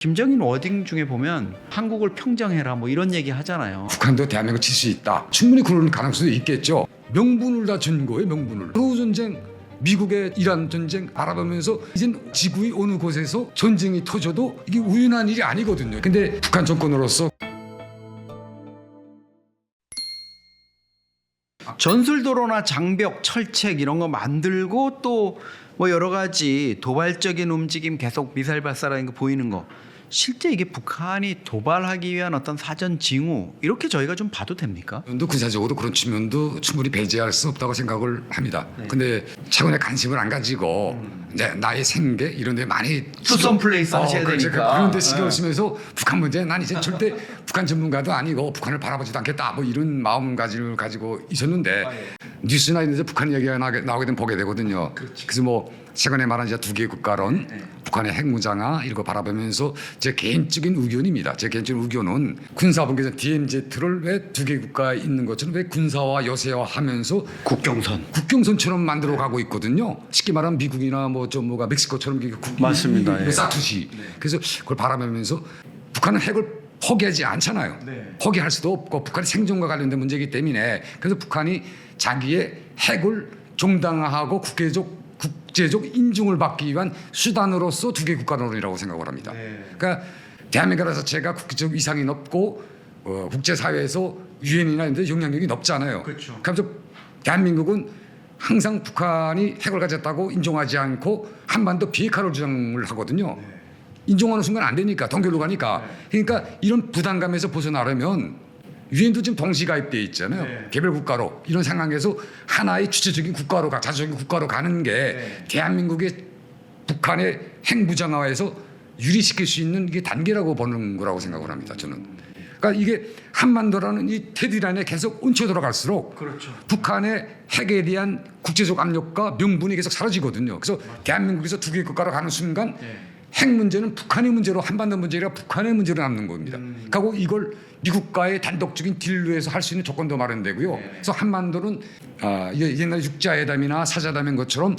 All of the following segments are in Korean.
김정인 워딩 중에 보면 한국을 평정해라 뭐 이런 얘기 하잖아요. 북한도 대한민국 칠 수 있다. 충분히 그럴 가능성도 있겠죠. 명분을 다 준 거예요. 명분을. 서우 전쟁, 미국의 이란 전쟁 바라보면서 이젠 지구의 어느 곳에서 전쟁이 터져도 이게 우연한 일이 아니거든요. 근데 북한 정권으로서 전술도로나 장벽, 철책 이런 거 만들고 또 뭐 여러 가지 도발적인 움직임 계속 미사일 발사라는 거 보이는 거 실제 이게 북한이 도발하기 위한 어떤 사전 징후 이렇게 저희가 좀 봐도 됩니까? 군사적으로 그런 측면도 충분히 배제할 수 없다고 생각을 합니다. 근데 최근에 관심을 안 가지고 이제 나의 생계 이런 데 많이 투썸 플레이스 하셔야 되니까. 그런 데 신경 쓰면서 북한 문제 난 이제 절대 북한 전문가도 아니고 북한을 바라보지도 않겠다 뭐 이런 마음가짐을 가지고 있었는데 뉴스나 이런 데서 북한 얘기가 나오게 되면 보게 되거든요. 그래서 뭐 최근에 말한 이제 두 개 국가론 북한의 핵무장화 이런 거 바라보면서 제 개인적인 의견입니다. 제 개인적인 의견은 군사분계선 DMZ를 왜 두 개 국가에 있는 것처럼 왜 군사화 요새화하면서 국경선처럼 만들어 가고 있거든요. 쉽게 말하면 미국이나 뭐 좀 뭐가 멕시코처럼 맞습니다. 예. 사투시. 그래서 그걸 바라보면서 북한은 핵을 포기하지 않잖아요. 포기할 수도 없고 북한의 생존과 관련된 문제이기 때문에 그래서 북한이 자기의 핵을 정당화하고 국제적 인증을 받기 위한 수단으로서 두 개 국가론이라고 생각을 합니다. 그러니까 대한민국 자체가 국제적 위상이 높고 국제사회에서 유엔이나 이런 데 영향력이 높잖아요. 그렇죠. 그래서 대한민국은 항상 북한이 핵을 가졌다고 인정하지 않고 한반도 비핵화를 주장을 하거든요. 인정하는 순간 안 되니까 동결로 가니까. 그러니까 이런 부담감에서 벗어나려면 유엔도 지금 동시 가입돼 있잖아요. 개별 국가로 이런 상황에서 하나의 주체적인 국가로 자주적인 국가로 가는 게 대한민국의 북한의 핵무장화에서 유리시킬 수 있는 이게 단계라고 보는 거라고 생각을 합니다. 저는. 그러니까 이게 한반도라는 이 테두리안에 계속 얹혀 들어갈수록 북한의 핵에 대한 국제적 압력과 명분이 계속 사라지거든요. 그래서 대한민국에서 두 개의 국가로 가는 순간 핵 문제는 북한의 문제로 한반도 문제가 북한의 문제로 남는 겁니다. 그리고 이걸 미국과의 단독적인 딜로에서 할 수 있는 조건도 마련되고요. 그래서 한반도는 옛날 육자회담이나 사자담인 것처럼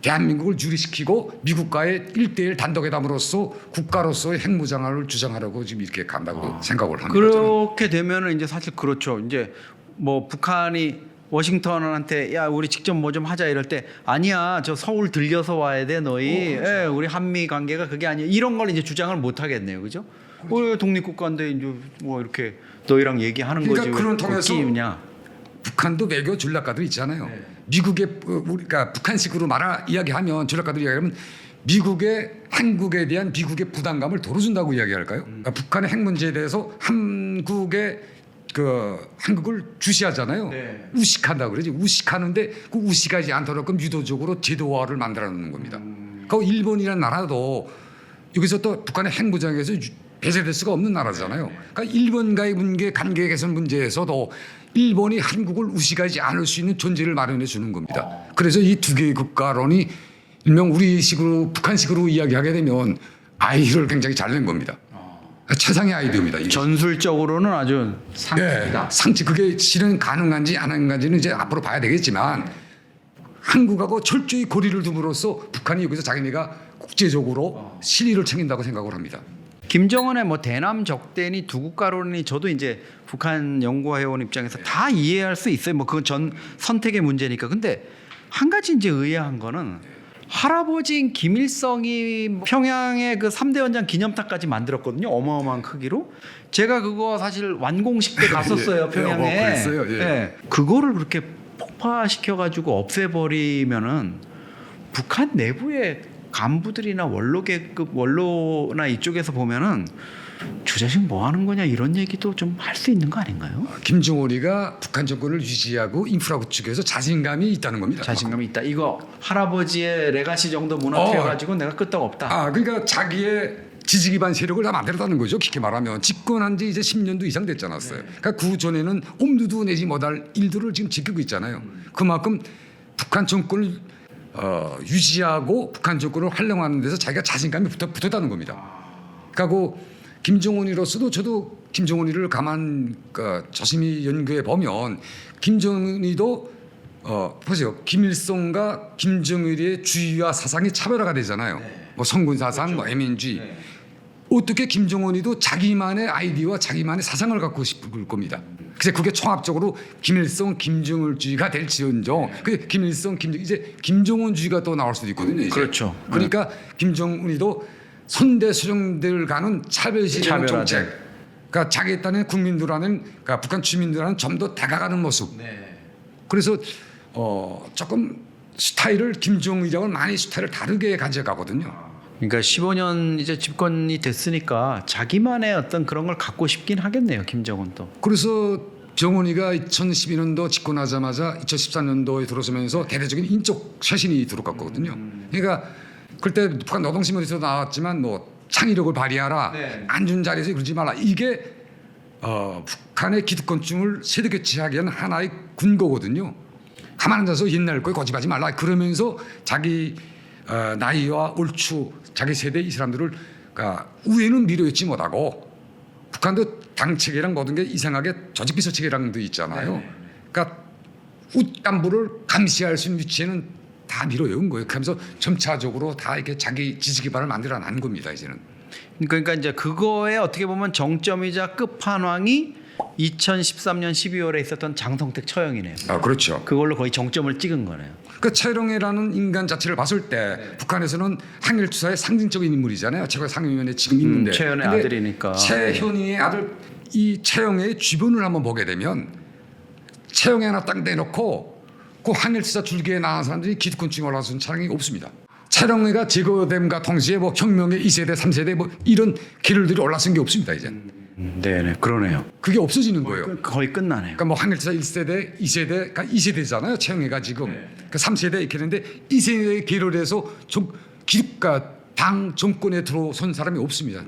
대한민국을 유리시키고 미국과의 1대1 단독회담으로서 국가로서의 핵무장화를 주장하려고 지금 이렇게 간다고 생각을 합니다. 그렇게 되면은 이제 사실 그렇죠. 이제 뭐 북한이 워싱턴한테 야 우리 직접 뭐 좀 하자 이럴 때 아니야 저 서울 들려서 와야 돼 너희 예, 우리 한미 관계가 그게 아니야 이런 걸 이제 주장을 못 하겠네요, 그죠? 왜 독립국가인데 이제 뭐 이렇게 너희랑 얘기하는 그러니까 거지 그런 통해서 웃기냐? 북한도 외교 전략가들 있잖아요. 미국의 우리가 북한식으로 이야기하면 전략가들이 이야기하면 미국의 한국에 대한 미국의 부담감을 덜어준다고 이야기할까요? 그러니까 북한의 핵 문제에 대해서 한국을 주시하잖아요. 우식한다 그러지. 우식하는데 그 우식하지 않도록 유도적으로 제도화를 만들어놓는 겁니다. 그 일본이라는 나라도 여기서 또 북한의 핵 무장에서 배제될 수가 없는 나라잖아요. 그러니까 일본과의 관계 개선 문제에서도 일본이 한국을 우식하지 않을 수 있는 존재를 마련해 주는 겁니다. 그래서 이 두 개의 국가론이 일명 우리식으로 북한식으로 이야기하게 되면 아이디어를 굉장히 잘 낸 겁니다. 최상의 아이디어입니다. 이게. 전술적으로는 아주 상식이다. 상치 그게 실현 가능한지 안 가능한지는 이제 앞으로 봐야 되겠지만 한국하고 철저히 고리를 둠으로써 북한이 여기서 자기네가 국제적으로 실리를 챙긴다고 생각을 합니다. 김정은의 뭐 대남 적대니 두 국가론이 저도 이제 북한 연구해온 입장에서 다 이해할 수 있어요. 뭐 그건 전 선택의 문제니까. 근데 한 가지 이제 의아한 거는 할아버지인 김일성이 평양에 그 3대 원장 기념탑까지 만들었거든요. 어마어마한 크기로. 제가 그거 사실 완공식 때 갔었어요. 평양에. 그랬어요. 예. 그거를 그렇게 폭파시켜가지고 없애버리면은 북한 내부의 간부들이나 원로나 이쪽에서 보면은 주자식 뭐 하는 거냐 이런 얘기도 좀 할 수 있는 거 아닌가요? 김정은이가 북한 정권을 유지하고 인프라 구축에서 자신감이 있다는 겁니다. 자신감이 있다. 이거 할아버지의 레가시 정도 무너뜨려가지고 내가 끄떡 없다. 그러니까 자기의 지지 기반 세력을 다 만들었다는 거죠. 깊게 말하면 집권한 지 이제 10년도 이상 됐지 않았어요. 그러니까 그 전에는 옴두두 내지 못할 일들을 지금 지키고 있잖아요. 그만큼 북한 정권을 유지하고 북한 정권을 활용하는 데서 자기가 자신감이 붙었다는 겁니다. 그러니까 김정은이로서도 저도 김정은이를 가만 조심히 연구해 보면 김정은이도 보세요. 김일성과 김정일의 주의와 사상이 차별화가 되잖아요. 뭐 성군 사상, 뭐 애민주의. 어떻게 김정은이도 자기만의 아이디어와 자기만의 사상을 갖고 싶을 겁니다. 그래서 그게 총합적으로 김일성, 김정일주의가 될지언정, 그 김일성, 이제 김정은주의가 또 나올 수도 있거든요. 이제. 그렇죠. 그러니까 김정은이도 선대 수령들 가는 차별시정 정책, 그러니까 자기 딴의 국민들하는, 그러니까 북한 주민들하는 좀 더 다가가는 모습. 그래서 조금 스타일을 김정일하고는 많이 스타일을 다르게 가져가거든요. 그러니까 15년 이제 집권이 됐으니까 자기만의 어떤 그런 걸 갖고 싶긴 하겠네요, 김정은도. 그래서 정원이가 2012년도 집권하자마자 2013년도에 들어서면서 대대적인 인적 쇄신이 들어갔거든요. 그러니까 그때 북한 노동신문에서 나왔지만 뭐 창의력을 발휘하라, 앉은 자리에서 그러지 말라. 이게 북한의 기득권층을 세대 교체하기 위한 하나의 근거거든요. 가만 앉아서 옛날 거에 고집하지 말라. 그러면서 자기 나이와 얼추 자기 세대 이 사람들을, 그러니까 우에는 미뤄있지 못하고, 북한도 당체계랑 모든 게 이상하게 조직비서체계랑도 있잖아요. 그러니까 웃간부를 감시할 수 있는 위치에는 다 밀어여은 거예요. 그러면서 점차적으로 다 이렇게 자기 지지 기반을 만들어낸 겁니다. 이제는. 그러니까 이제 그거에 어떻게 보면 정점이자 끝판왕이 2013년 12월에 있었던 장성택 처형이네요. 아, 그렇죠. 그걸로 거의 정점을 찍은 거네요. 그 최룡해라는 인간 자체를 봤을 때 북한에서는 항일 투사의 상징적인 인물이잖아요. 최고 상임위원회 지금 있는데. 최현의 근데 아들이니까. 최현희의 아들 이 최영애의 주변을 한번 보게 되면 최영애 하나 딱 내놓고 그 항일 투사 줄기에 나간 사람들이 기득권층에 올라선 사람이 없습니다. 최영애가 제거됨과 동시에 뭐 혁명의 2세대, 3세대 뭐 이런 계열들이 올라선 게 없습니다. 이제. 네네, 그러네요. 그게 없어지는 거예요. 거의 끝나네요. 그러니까 뭐 항일투사 1세대, 2세대, 그러니까 2세대잖아요. 최영애가 지금. 그 3세대 이렇게 되는데 2세대 계열에서 기득과 당 정권에 들어선 사람이 없습니다.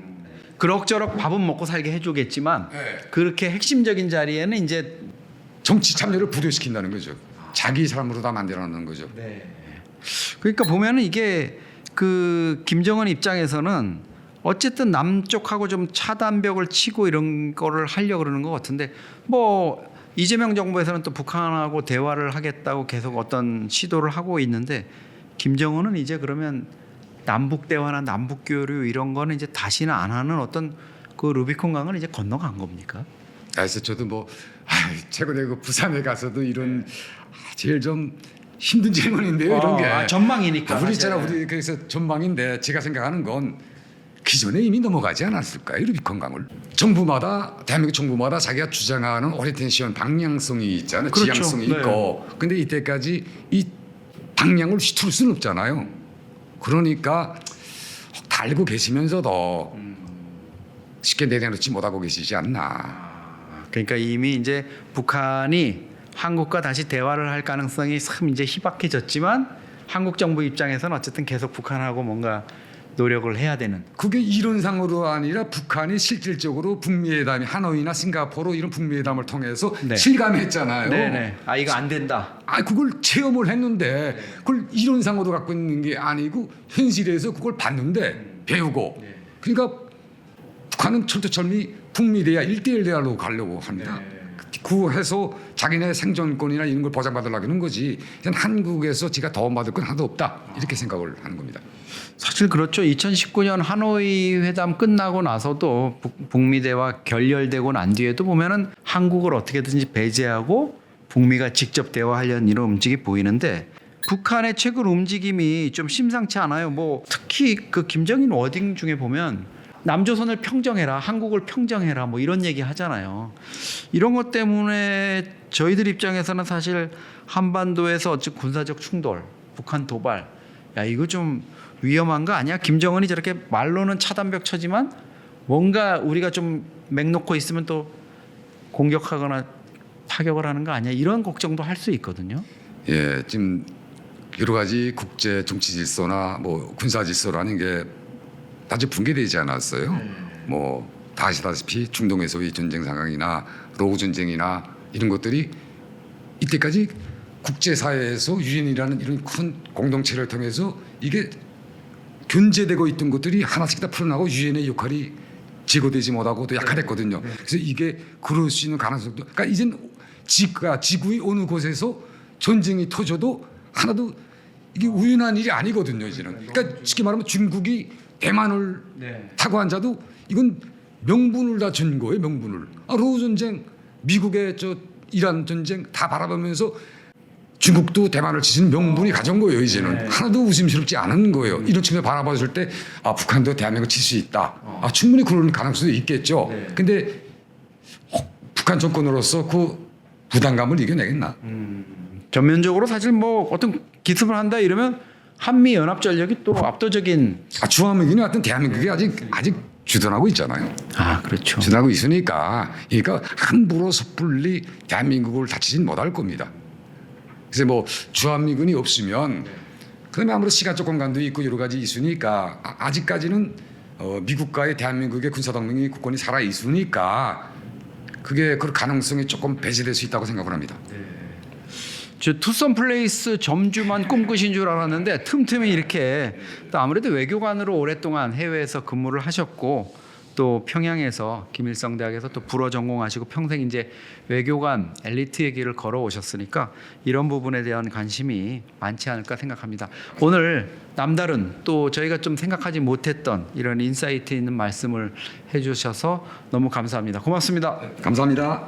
그럭저럭 밥은 먹고 살게 해주겠지만 그렇게 핵심적인 자리에는 이제 정치 참여를 부도시킨다는 거죠. 자기 사람으로 다 만들어놓는 거죠. 그러니까 보면은 이게 그 김정은 입장에서는 어쨌든 남쪽하고 좀 차단벽을 치고 이런 거를 하려고 그러는 것 같은데, 뭐 이재명 정부에서는 또 북한하고 대화를 하겠다고 계속 어떤 시도를 하고 있는데, 김정은은 이제 그러면 남북 대화나 남북 교류 이런 거는 이제 다시는 안 하는 어떤 그 루비콘 강을 이제 건너간 겁니까? 그래서 저도 뭐 최근에 그 부산에 가서도 이런 제일 좀 힘든 질문인데요. 이런 게 전망이니까. 우리 있잖아, 우리 그래서 전망인데 제가 생각하는 건 기존에 이미 넘어가지 않았을까요? 루비콘강을. 정부마다, 대한민국 정부마다 자기가 주장하는 오리엔테이션 방향성이 있잖아요. 그렇죠. 지향성이 네. 있고. 근데 이때까지 이 방향을 휘두를 수는 없잖아요. 그러니까 달고 계시면서도 쉽게 내려놓지 못하고 계시지 않나. 그러니까 이미 이제 북한이 한국과 다시 대화를 할 가능성이 참 이제 희박해졌지만, 한국 정부 입장에서는 어쨌든 계속 북한하고 뭔가 노력을 해야 되는. 그게 이론상으로 아니라 북한이 실질적으로 북미회담이 하노이나 싱가포르 이런 북미회담을 통해서 실감했잖아요. 네네. 아, 이거 안 된다. 아, 그걸 체험을 했는데 그걸 이론상으로 갖고 있는 게 아니고 현실에서 그걸 봤는데 배우고. 그러니까 북한은 철두철미 북미 대화 1대1 대화로 가려고 합니다. 구해서 자기네 생존권이나 이런 걸 보장받으려고 하는 거지. 한국에서 지가 도움받을 건 하나도 없다. 이렇게 생각을 하는 겁니다. 사실 그렇죠. 2019년 하노이 회담 끝나고 나서도 북미 대화 결렬되고 난 뒤에도 보면은 한국을 어떻게든지 배제하고 북미가 직접 대화하려는 이런 움직임이 보이는데, 북한의 최근 움직임이 좀 심상치 않아요. 뭐 특히 그 김정인 워딩 중에 보면 남조선을 평정해라, 한국을 평정해라, 뭐 이런 얘기 하잖아요. 이런 것 때문에 저희들 입장에서는 사실 한반도에서 어찌 군사적 충돌, 북한 도발, 야 이거 좀 위험한 거 아니야? 김정은이 저렇게 말로는 차단벽 쳐지만 뭔가 우리가 좀 맥 놓고 있으면 또 공격하거나 타격을 하는 거 아니야? 이런 걱정도 할 수 있거든요. 예, 지금 여러 가지 국제 정치 질서나 뭐 군사 질서라는 게 다시 붕괴되지 않았어요. 뭐 다 아시다시피 중동에서의 전쟁 상황이나 로그 전쟁이나 이런 것들이 이때까지 국제사회에서 유엔이라는 이런 큰 공동체를 통해서 이게 견제되고 있던 것들이 하나씩 다 풀어나고 유엔의 역할이 제거되지 못하고 또 약화됐거든요. 그래서 이게 그럴 수 있는 가능성도, 그러니까 이젠 지구의 어느 곳에서 전쟁이 터져도 하나도 이게 우연한 일이 아니거든요. 이제는. 그러니까 쉽게 말하면 중국이 대만을 네. 타고 앉아도 이건 명분을 다 준 거예요. 명분을. 러우 전쟁, 미국의 저 이란 전쟁 다 바라보면서 중국도 대만을 치시는 명분이 가져온 거예요. 이제는 네. 하나도 의심스럽지 않은 거예요. 이런 측면에 바라봤을 때 북한도 대한민국 칠 수 있다. 충분히 그런 가능성도 있겠죠. 네. 근데 북한 정권으로서 그 부담감을 이겨내겠나? 전면적으로 사실 뭐 어떤 기습을 한다 이러면 한미 연합 전력이 또 압도적인 주한미군이 왔던 대한민국이 아직 주둔하고 있잖아요. 그렇죠. 주둔하고 있으니까 그러니까 함부로 섣불리 대한민국을 다치진 못할 겁니다. 그래서 뭐 주한미군이 없으면 그다음에 아무래도 시간적 공간도 있고 여러 가지 있으니까 아직까지는 미국과의 대한민국의 군사동맹이 국권이 살아 있으니까 그게 그 가능성이 조금 배제될 수 있다고 생각을 합니다. 저 투썸 플레이스 점주만 꿈꾸신 줄 알았는데 틈틈이 이렇게 또 아무래도 외교관으로 오랫동안 해외에서 근무를 하셨고 또 평양에서 김일성 대학에서 또 불어 전공하시고 평생 이제 외교관 엘리트의 길을 걸어오셨으니까 이런 부분에 대한 관심이 많지 않을까 생각합니다. 오늘 남다른 또 저희가 좀 생각하지 못했던 이런 인사이트 있는 말씀을 해주셔서 너무 감사합니다. 고맙습니다. 감사합니다.